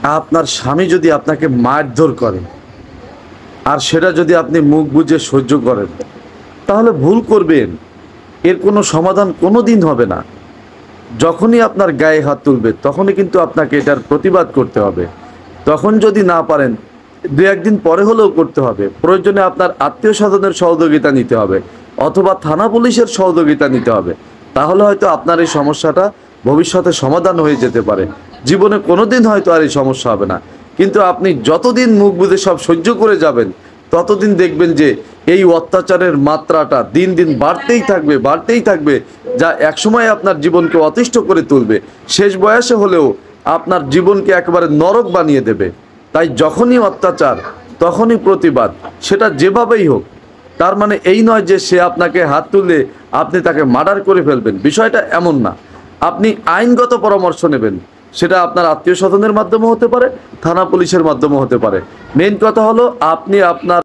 আপনার স্বামী যদি আপনাকে মারধর করে আর সেটা যদি আপনি মুখ বুজে সহ্য করেন, তাহলে ভুল করবেন, এর কোনো সমাধান কোনো দিন হবে না। যখনই আপনার গায়ে হাত তুলবে তখনই কিন্তু আপনাকে এটার প্রতিবাদ করতে হবে। তখন যদি না পারেন, দু একদিন পরে হলেও করতে হবে। প্রয়োজনে আপনার আত্মীয় স্বজনের সহযোগিতা নিতে হবে, অথবা থানা পুলিশের সহযোগিতা নিতে হবে। তাহলে হয়তো আপনার এই সমস্যাটা ভবিষ্যতে সমাধান হয়ে যেতে পারে। জীবনে কোনো দিন হয়তো আর এই সমস্যা হবে না। কিন্তু আপনি যতদিন মুখ বুজে সব সহ্য করে যাবেন, ততদিন দেখবেন যে এই অত্যাচারের মাত্রাটা দিন দিন বাড়তেই থাকবে, বাড়তেই থাকবে, যা একসময় আপনার জীবনকে অতিষ্ঠ করে তুলবে। শেষ বয়সে হলেও আপনার জীবনকে একেবারে নরক বানিয়ে দেবে। তাই যখনই অত্যাচার তখনই প্রতিবাদ, সেটা যেভাবেই হোক। তার মানে এই নয় যে সে আপনাকে হাত তুললে আপনি তাকে মার্ডার করে ফেলবেন, বিষয়টা এমন না। আপনি আইনগত পরামর্শ নেবেন, সেটা আপনার আত্মীয় স্বজনের মাধ্যমে হতে পারে, থানা পুলিশের মাধ্যমে হতে পারে। মেইন কথা হলো আপনি আপনার